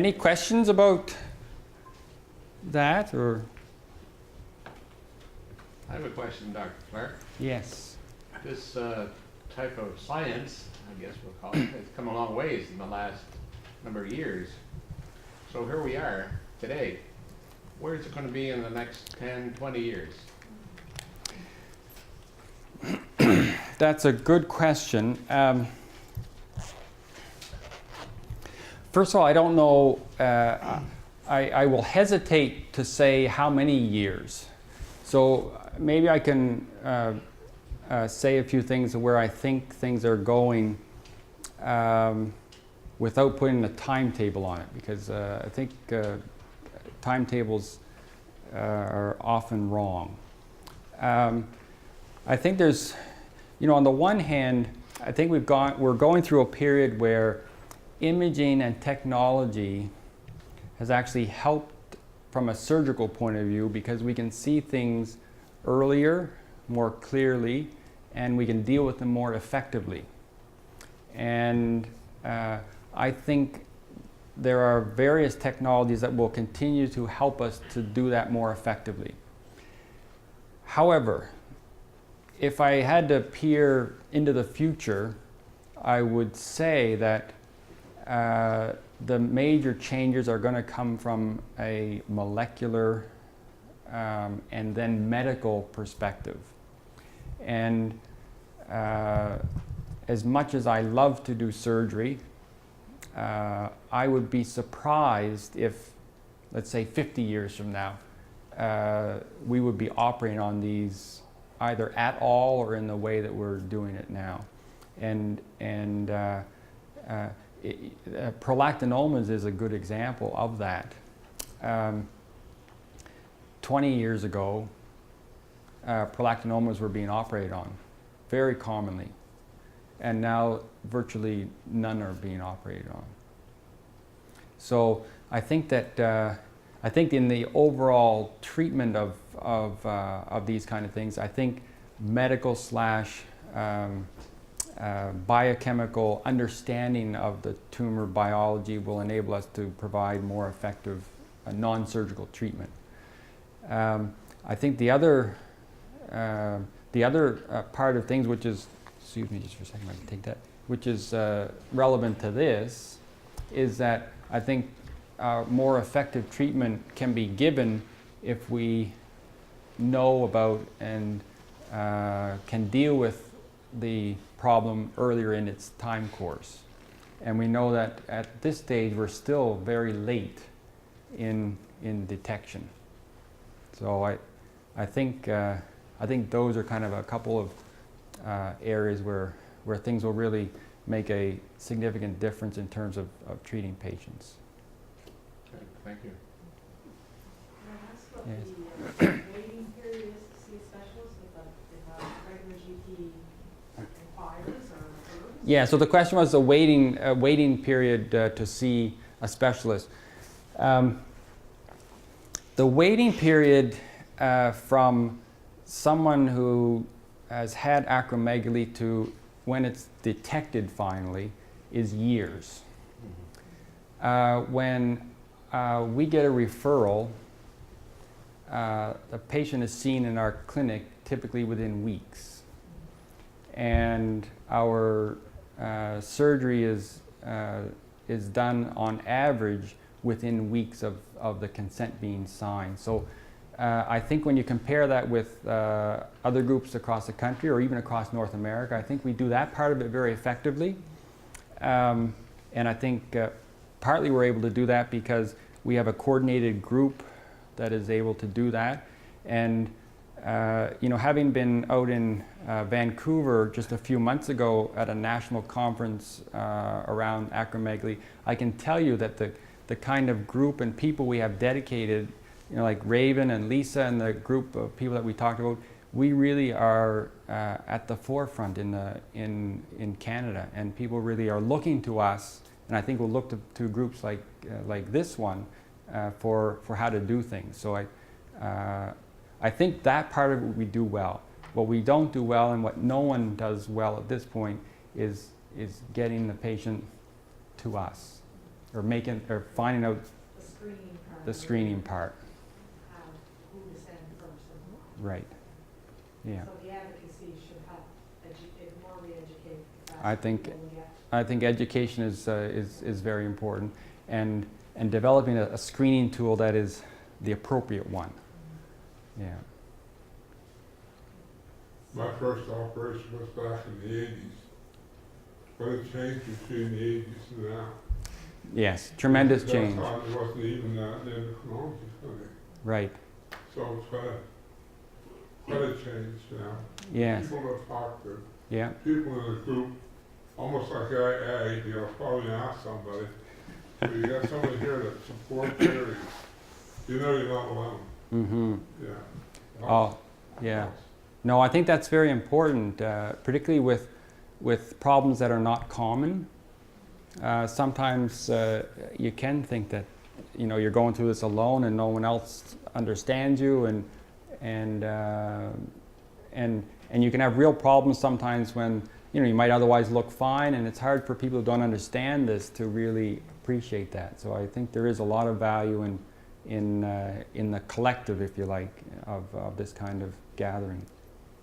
Any questions about that, or? I have a question, Dr. Clark. Yes. This type of science, I guess we'll call it, has come a long ways in the last number of years. So here we are today. Where is it going to be in the next 10, 20 years? That's a good question. First of all, I don't know, I will hesitate to say how many years. So maybe I can say a few things where I think things are going without putting a timetable on it, because I think timetables are often wrong. I think there's, on the one hand, I think we're going through a period where imaging and technology has actually helped from a surgical point of view, because we can see things earlier, more clearly, and we can deal with them more effectively. And I think there are various technologies that will continue to help us to do that more effectively. However, if I had to peer into the future, I would say that the major changes are going to come from a molecular and then medical perspective. And as much as I love to do surgery, I would be surprised if, let's say 50 years from now, we would be operating on these either at all or in the way that we're doing it now. And prolactinomas is a good example of that. 20 years ago, prolactinomas were being operated on very commonly, and now virtually none are being operated on. So I think that I think in the overall treatment of these kind of things, I think medical slash biochemical understanding of the tumor biology will enable us to provide more effective non-surgical treatment. I think the other part of things, which is, excuse me just for a second, I can take that, which is relevant to this, is that I think more effective treatment can be given if we know about and can deal with the problem earlier in its time course. And we know that at this stage we're still very late in detection. So I think those are kind of a couple of areas where things will really make a significant difference in terms of treating patients. Okay, thank you. Can I ask what Yes. the waiting period is to see a specialist if a regular GP inquires or refers? Yeah, so the question was the waiting period to see a specialist. The waiting period from someone who has had acromegaly to when it's detected finally is years. When we get a referral, the patient is seen in our clinic typically within weeks. And our surgery is done on average within weeks of the consent being signed. So I think when you compare that with other groups across the country or even across North America, I think we do that part of it very effectively. And I think partly we're able to do that because we have a coordinated group that is able to do that. And having been out in Vancouver just a few months ago at a national conference around acromegaly, I can tell you that the kind of group and people we have dedicated, like Raven and Lisa and the group of people that we talked about, we really are at the forefront in Canada, and people really are looking to us, and I think we'll look to groups like this one for how to do things. So I think that part of it we do well. What we don't do well, and what no one does well at this point, is getting the patient to us. or finding out The screening part. the screening part. How, who to send first. Right. Yeah. So the advocacy should help more re-educate. I think- people get. I think education is very important, and developing a screening tool that is the appropriate one. Yeah. My first operation was back in the 80s. But it changed between the 80s and now. Yes, tremendous change. That time there wasn't even an endocrinology clinic. Right. So it's quite a change now. Yes. People to talk to, Yeah. people in the group, almost like AA, you'll probably ask somebody. So you got somebody here that supports you. You know you're not alone. Mm-hmm. Yeah. Oh, yeah. No, I think that's very important, particularly with problems that are not common. Sometimes you can think that you're going through this alone and no one else understands you, and you can have real problems sometimes when you might otherwise look fine, and it's hard for people who don't understand this to really appreciate that. So I think there is a lot of value in the collective, if you like, of this kind of gathering.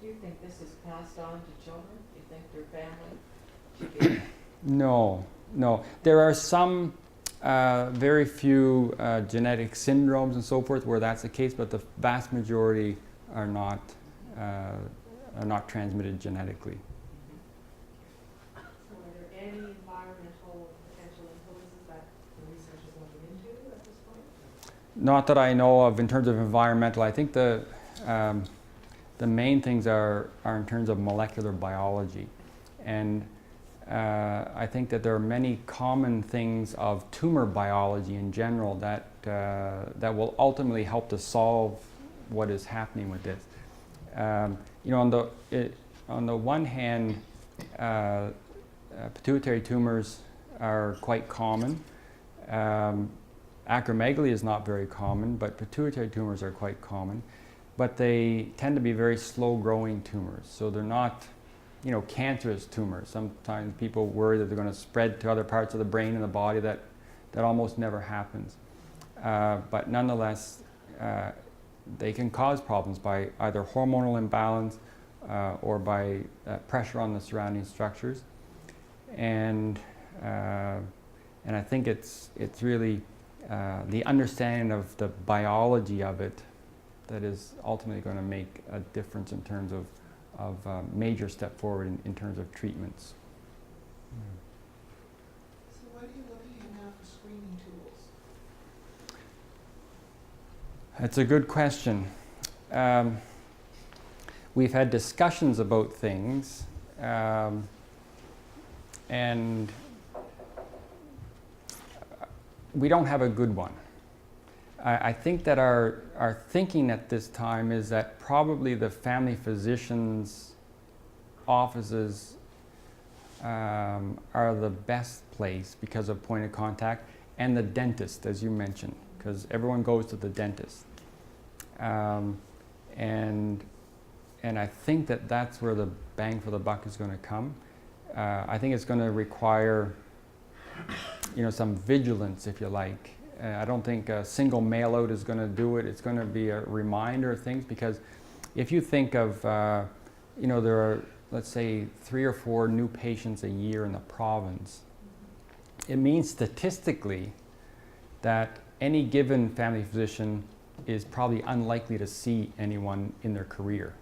Do you think this is passed on to children? Do you think their family? No. There are some very few genetic syndromes and so forth where that's the case, but the vast majority are not transmitted genetically. So are there any environmental potential influences that the research is looking into at this point? Not that I know of in terms of environmental. I think the main things are in terms of molecular biology, and I think that there are many common things of tumor biology in general that will ultimately help to solve what is happening with this. On the one hand, pituitary tumors are quite common. Acromegaly is not very common, but pituitary tumors are quite common. But they tend to be very slow-growing tumors, so they're not, cancerous tumors. Sometimes people worry that they're going to spread to other parts of the brain and the body. That almost never happens. But nonetheless, they can cause problems by either hormonal imbalance or by pressure on the surrounding structures. And I think it's really the understanding of the biology of it that is ultimately going to make a difference in terms of major step forward in terms of treatments. So what are you looking at now for screening tools? That's a good question. We've had discussions about things, and we don't have a good one. I think that our thinking at this time is that probably the family physicians' offices are the best place because of point of contact, and the dentist, as you mentioned, because everyone goes to the dentist. And I think that that's where the bang for the buck is going to come. I think it's going to require some vigilance, if you like. I don't think a single mail out is going to do it. It's going to be a reminder of things, because if you think of, there are, let's say, 3 or 4 new patients a year in the province, it means statistically that any given family physician is probably unlikely to see anyone in their career,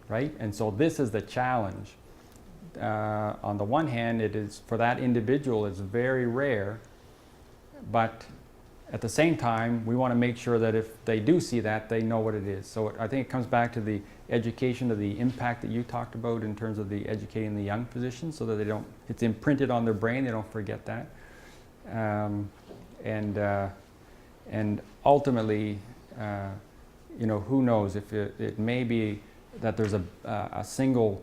right? And so this is the challenge. On the one hand, it is, for that individual, it's very rare, but at the same time, we want to make sure that if they do see that, they know what it is. So I think it comes back to the education, to the impact that you talked about in terms of the educating the young physicians, so that they don't, it's imprinted on their brain, they don't forget that. And ultimately, who knows, if it may be that there's a single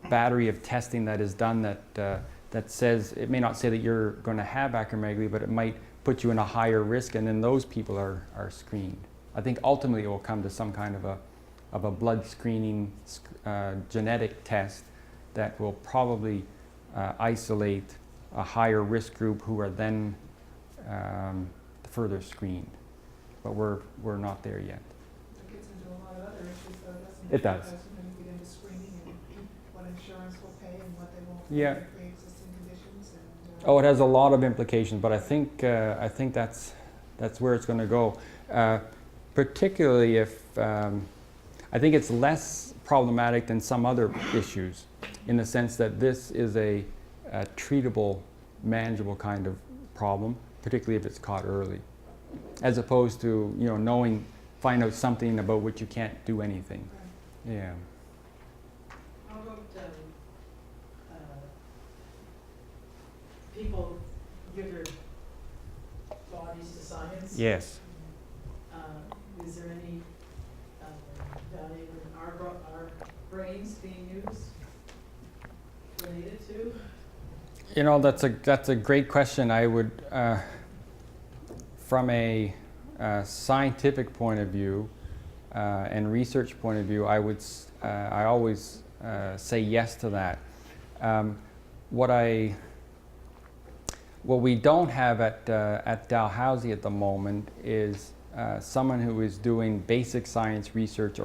battery of testing that is done that says, it may not say that you're going to have acromegaly, but it might put you in a higher risk, and then those people are screened. I think ultimately it will come to some kind of a blood screening genetic test that will probably isolate a higher risk group who are then further screened. But we're not there yet. It gets into a lot of other issues though, doesn't it? It does. Because when you get into screening and what insurance will pay and what they won't Yeah. pay for pre-existing conditions and. Oh, it has a lot of implications, but I think that's where it's going to go. Particularly if I think it's less problematic than some other issues, in the sense that this is a treatable, manageable kind of problem, particularly if it's caught early, as opposed to find out something about which you can't do anything. Right. Yeah. How about, people give their bodies to science? Yes. Is there any value in our brains being used, related to? That's a great question. I would, from a scientific point of view and research point of view, I always say yes to that. What we don't have at Dalhousie at the moment is someone who is doing basic science research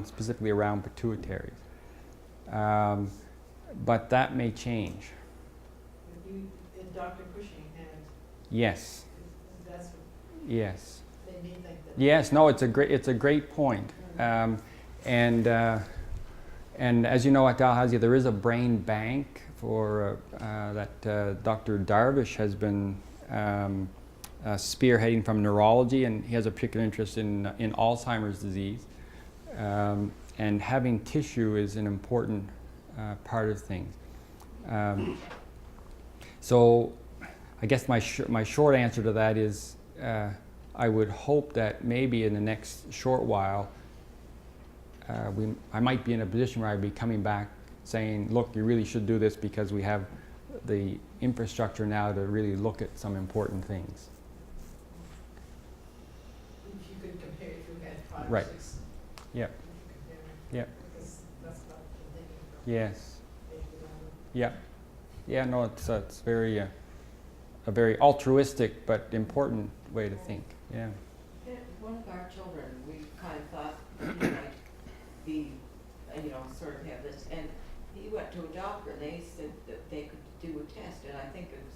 specifically around pituitaries. But that may change. And Dr. Cushing had, Yes. that's what Yes. they may think that. Yes. No. It's a great point. And as you know, at Dalhousie there is a brain bank for that Dr. Darvish has been spearheading from neurology, and he has a particular interest in Alzheimer's disease. And having tissue is an important part of things. So I guess my short answer to that is I would hope that maybe in the next short while I might be in a position where I'd be coming back saying, look, you really should do this because we have the infrastructure now to really look at some important things. If you could compare, if you had 5 Right. or 6. Yep. Yep. Because that's what I'm thinking. Yes. Maybe down Yeah. Yeah. No, it's very a very altruistic but important way to think. Yeah. Yeah, one of our children, we kind of thought he might be, sort of have this, and he went to a doctor, and they said that they could do a test, and I think it was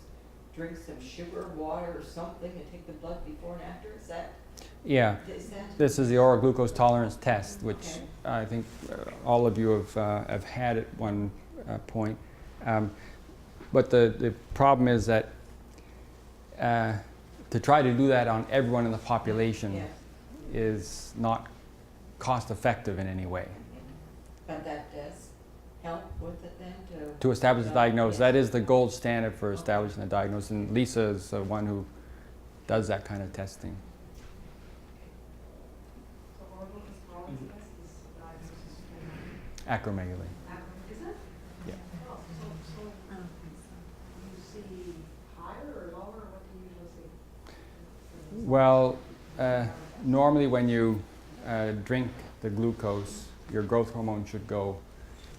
drink some sugar, water, or something, and take the blood before and after. Is that? Yeah. This is the oral glucose tolerance test, which Okay. I think all of you have had at one point. But the problem is that to try to do that on everyone in the population Yeah. is not cost effective in any way. But that does help with it then To establish a diagnosis, Yes. that is the gold standard for establishing a diagnosis, and Lisa is the one who does that kind of testing. So oral is diagnosis Acromegaly. Is it? Yeah. Oh, so you see higher or lower, or what do you usually see? Well, normally when you drink the glucose, your growth hormone should go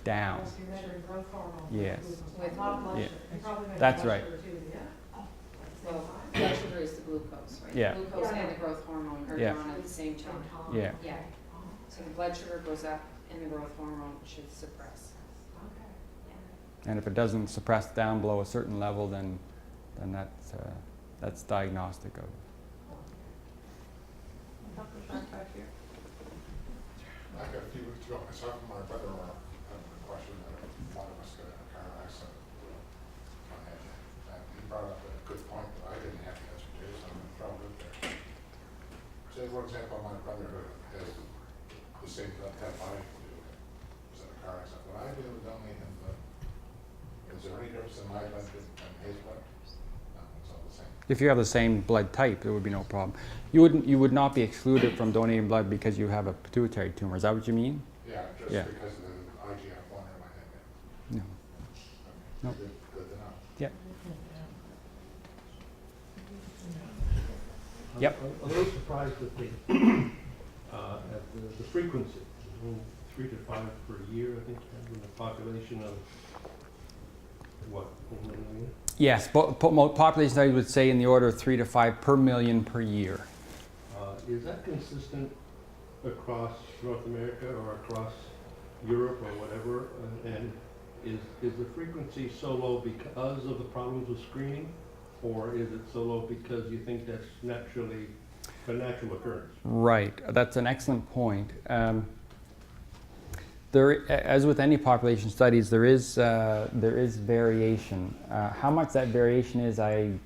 down. So you're measuring growth hormone. Yes. With not blood Yeah. sugar. You probably measure That's blood right. sugar too, yeah? Well, blood sugar is the glucose, right? Yeah. Glucose and the growth hormone are Yeah. down at the same time. Yeah. Yeah, so the blood sugar goes up and the growth hormone should suppress. Okay. And if it doesn't suppress down below a certain level, then that's diagnostic of it. Dr. Sharp back here. I got a few weeks ago, myself and my brother were having a question that one of us got in a car accident. And he brought up a good point that I didn't have the answer to, so I'm going to throw it out there. Say, for example, my brother who has the same blood type I do, was in a car accident. When I do donate him blood, is there any difference in my blood and his blood? No, it's all the same. If you have the same blood type, there would be no problem. You would not be excluded from donating blood because you have a pituitary tumor. Is that what you mean? Yeah, just Yeah. because of the IGF-1 or my thing. No. No. Good to know. Yep. I'm Yep. a little surprised at the frequency, 3 to 5 per year, I think, in a population of, what, 1 million? Yes, population studies would say in the order of 3 to 5 per million per year. Is that consistent across North America or across Europe or whatever? And is the frequency so low because of the problems with screening? Or is it so low because you think that's naturally a natural occurrence? Right, that's an excellent point. As with any population studies, there is variation. How much that variation is, I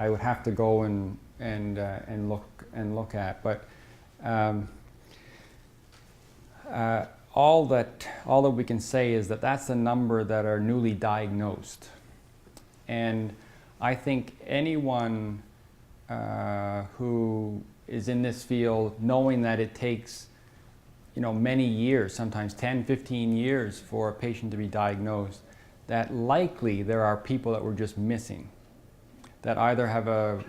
would have to go and look at. But all that we can say is that that's the number that are newly diagnosed, and I think anyone who is in this field, knowing that it takes many years, sometimes 10, 15 years for a patient to be diagnosed, that likely there are people that we're just missing, that either have a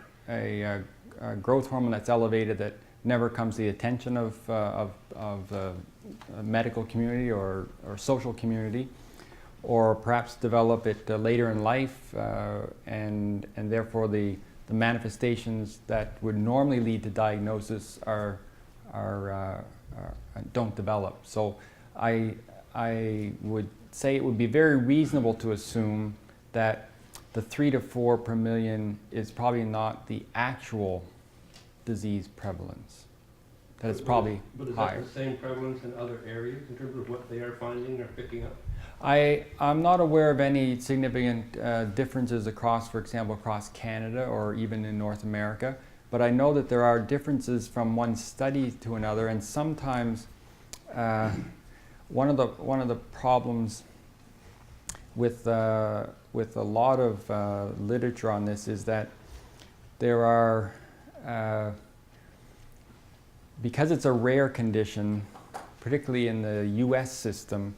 growth hormone that's elevated that never comes to the attention of the medical community or social community, or perhaps develop it later in life, and therefore the manifestations that would normally lead to diagnosis don't develop. So I would say it would be very reasonable to assume that the 3 to 4 per million is probably not the actual disease prevalence. That it's probably but is higher. that the same prevalence in other areas in terms of what they are finding or picking up? I'm not aware of any significant differences across, for example, across Canada or even in North America. But I know that there are differences from one study to another, and sometimes one of the problems with a lot of literature on this is that there are because it's a rare condition, particularly in the U.S. system,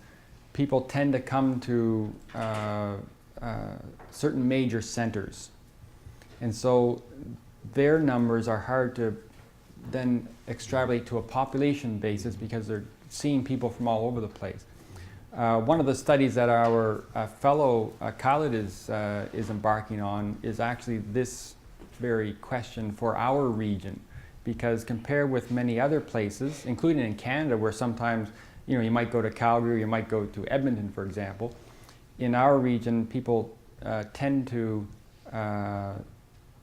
people tend to come to certain major centers, and so their numbers are hard to then extrapolate to a population basis because they're seeing people from all over the place. One of the studies that our fellow Khalid is embarking on is actually this very question for our region, because compared with many other places, including in Canada, where sometimes you might go to Calgary, or you might go to Edmonton, for example. In our region, people tend to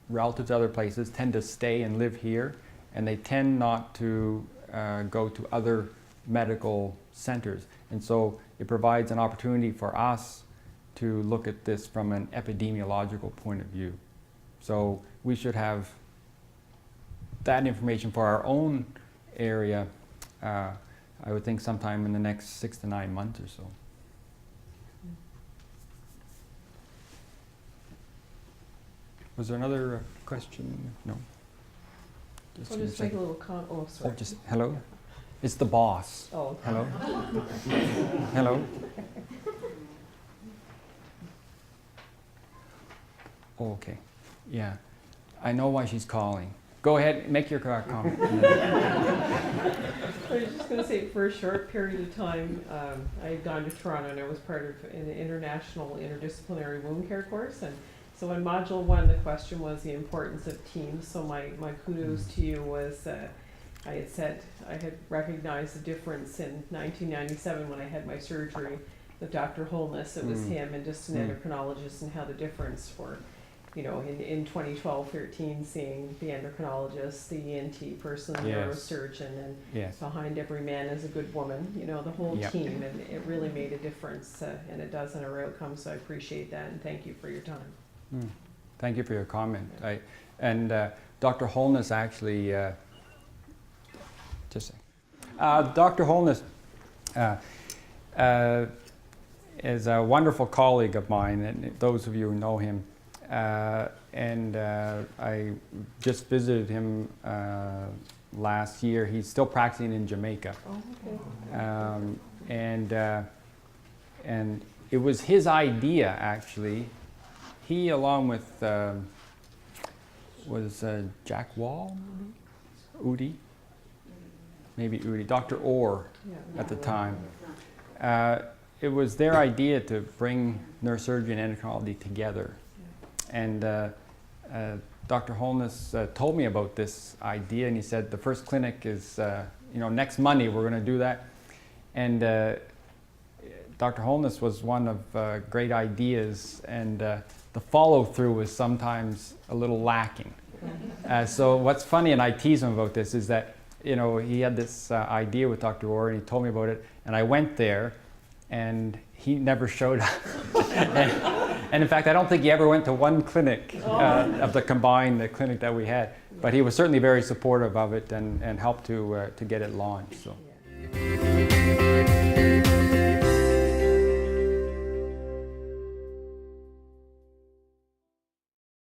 relatives to other places tend to stay and live here, and they tend not to go to other medical centers. And so it provides an opportunity for us to look at this from an epidemiological point of view. So we should have that information for our own area, I would think sometime in the next 6 to 9 months or so. Was there another question? No? We'll just make a little oh, sorry. Oh, just, hello? It's the boss. Oh, okay. Hello? Hello? Oh, okay. Yeah. I know why she's calling. Go ahead, make your comment. I was just going to say, for a short period of time, I had gone to Toronto and I was part of an international interdisciplinary wound care course. And so in Module 1, the question was the importance of teams. So my kudos to you was I had recognized the difference in 1997 when I had my surgery with Dr. Holness. It was him and just an endocrinologist, and how the difference for, in 2012-13, seeing the endocrinologist, the ENT person, the neurosurgeon, and behind every man is a good woman, the whole team, and it really made a difference, and it does in our outcome, so I appreciate that, and thank you for your time. Thank you for your comment. Dr. Holness actually, Dr. Holness is a wonderful colleague of mine, and those of you who know him. I just visited him last year. He's still practicing in Jamaica. Oh, okay. And it was his idea, actually. He, along with, was Jack Wall, Udi? Maybe Udi, Dr. Orr at the time. It was their idea to bring neurosurgery and endocrinology together. And Dr. Holness told me about this idea, and he said the first clinic is, next Monday we're going to do that. And Dr. Holness was one of great ideas, and the follow-through was sometimes a little lacking. So what's funny, and I tease him about this, is that he had this idea with Dr. Orr, and he told me about it, and I went there, and he never showed up. And in fact, I don't think he ever went to one clinic of the combined clinic that we had. But he was certainly very supportive of it and helped to get it launched. So. Yeah.